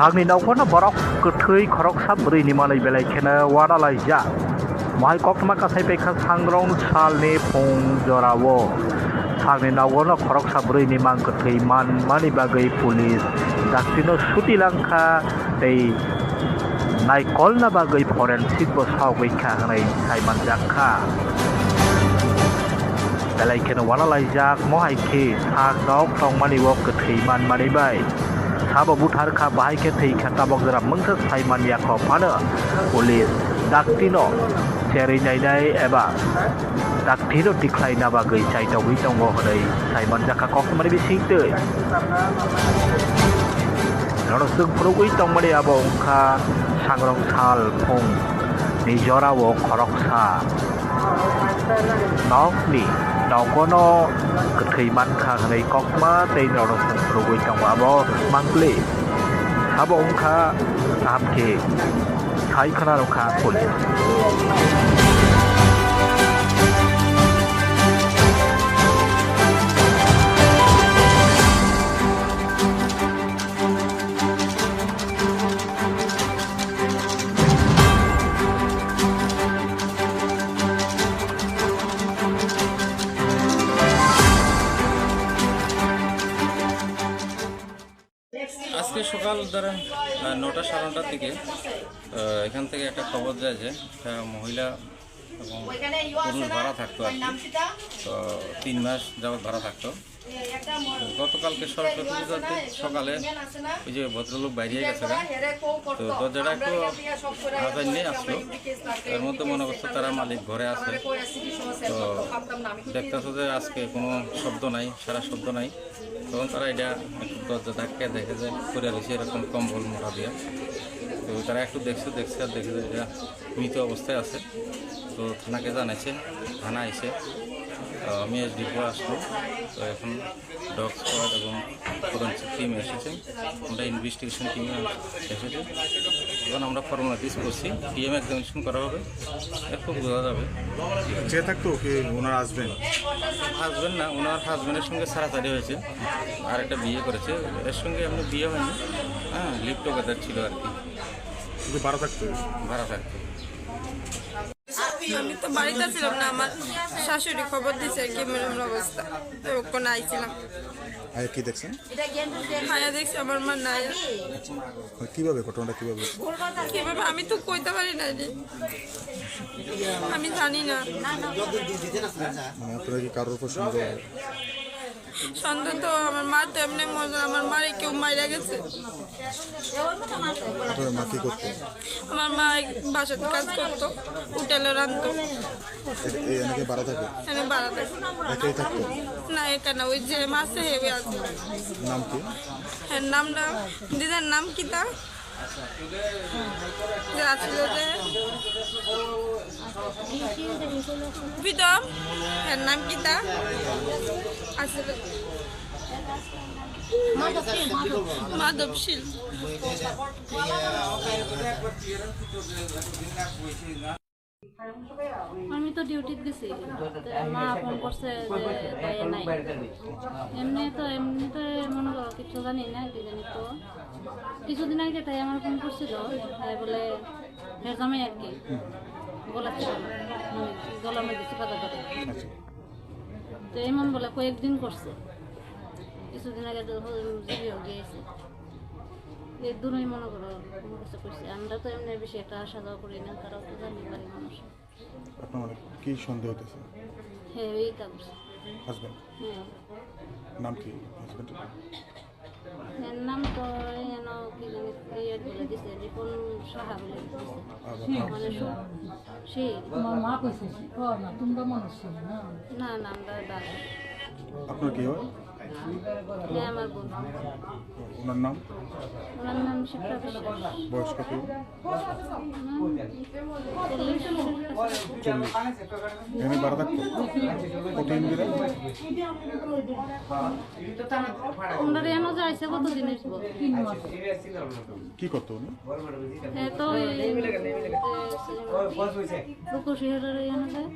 Sagni naukona borok ketui khorok sabri ni manai belai khena wada laija. Mahai kokma kasai pekha sangrong salni phung jorawo. Sagni naukona khorok sabri ni mang ketui mani bagai pulis. Daktino suti langka tei naikol na bagai forensik bo sagui kha nai saiman jakha. Belai khena wada laija mohai khi sak nok tong mani wok ketui mani bai. Sabo butar kha bahai ke thei kha tabok jara mangsa saiman yakho phana pulis daktino cheri nainai eba daktino tiklai na bagai chai tawui tongo hodai saiman jakha kokmani bising tei nono sung progui tongmani abo ongkha sangrong sal phung ni jora wo khoroksa nokni nakono ketui mankha ngai kokma tei nono sung progui tongo abo mangkli sabo ongkha amke sai khana rokha pulis আজকে সকাল ধরেন 9টা 9:30টার দিকে এখান থেকে একটা খবর যায় যে একটা মহিলা এবং পুরুষ ভাড়া থাকতো আর কি। তো 3 মাস যাবৎ ভাড়া থাকতো। গতকালকে সরস্বতী পূজাতে সকালে ওই যে ভদ্রলোক বাইরে গেছে তো দরজাটা একটু হাজার নিয়ে আসলো এর মধ্যে মনে করছে তারা মালিক ঘরে আছে তো দেখতেছে যে আজকে কোনো শব্দ নাই সারা শব্দ নাই তখন তারা এটা একটু দরজা ধাক্কা দেখে যে করে রয়েছে এরকম কম্বল মোটা দিয়ে তো তারা একটু দেখছে আর দেখে যে এটা মৃত অবস্থায় আছে তো থানাকে জানাইছে থানা আইছে আমি এসডিপো আসলো তো এখন ডগ স্কোয়াড এবং ফরেন্সিক টিম এসেছে আমরা ইনভেস্টিগেশন টিমে এসেছে এখন আমরা ফর্মালিটিস করছি পিএম এক্সামিনেশন করা হবে এরপর বোঝা যাবে যে থাকতো কি ওনার হাজবেন্ড না ওনার হাজব্যান্ডের সঙ্গে ছাড়াছাড়ি হয়েছে আর একটা বিয়ে করেছে এর সঙ্গে এমনি বিয়ে হয়নি হ্যাঁ লিভ টুগেদার ছিল আর কি শুধু ভাড়া থাকতো আমি তো বাড়িতে ছিলাম না আমার শাশুড়ি খবর দিচ্ছে কি মেরম অবস্থা তো ওখানে আইছিলাম আর কি দেখছেন হায়া দেখছি আমার মা নাই কিভাবে ঘটনাটা কিভাবে আমি তো কইতে পারি না রে আমি জানি না মানে আপনারা কি কারোর উপর সন্তান তো আমার মা তো এমনি মজা আমার মারে কেউ মাইরা গেছে আপনার মা কি করতো আমার মা বাসার কাজ করতো হোটেলে রাখতো এনেকে ভাড়া থাকে এনে বাড়া থাকে একাই থাকতো না এটা না ওই যে মাসে হেবে আছে নাম কি হ্যাঁ নামটা দিদার নাম কি তা যে আছিল যে প্রীতম এর নাম কি তা আসল মাধবশীল আমি তো ডিউটিতে গেছি মা ফোন করছে যে তাই নাই এমনিতে মনে করো কিছু জানি না কি জানি তো কিছুদিন আগে তাই আমার ফোন করছিল তাই বলে হের জামাই আর কি বলেছিল গলার মধ্যে চিপা ধরে তো এমন বলে কয়েকদিন করছে কিছুদিন আগে গিয়েছে এই দুটোই মনে করো কোনো কিছু করছে আমরা তো এমনি বেশি একটা আসা যাওয়া করি না তারাও তো জানি পারি মানুষ আপনার কি সন্দেহ হতেছে হ্যাঁ এই কাগজ হাজবেন্ড হ্যাঁ নাম কি হাজবেন্ডের এর নাম তো যেন কি জানি ইয়ে বলে দিছে রিপন সাহা বলে দিছে মানে সে মা কইছে না তোমরা মানুষ না না আমরা দাদা আপনার কি হয় হ্যাঁ আমার বোন ওনার নাম ওনার নাম শিপ্রা বিশ্বাস বয়স কত 40 এনে ভাড়া থাকতো কতদিন ধরে আমরা রেনো যাইছে কত দিনের 3 মাস কি করতো উনি হ্যাঁ তো লোকশিহারের রেনো যায়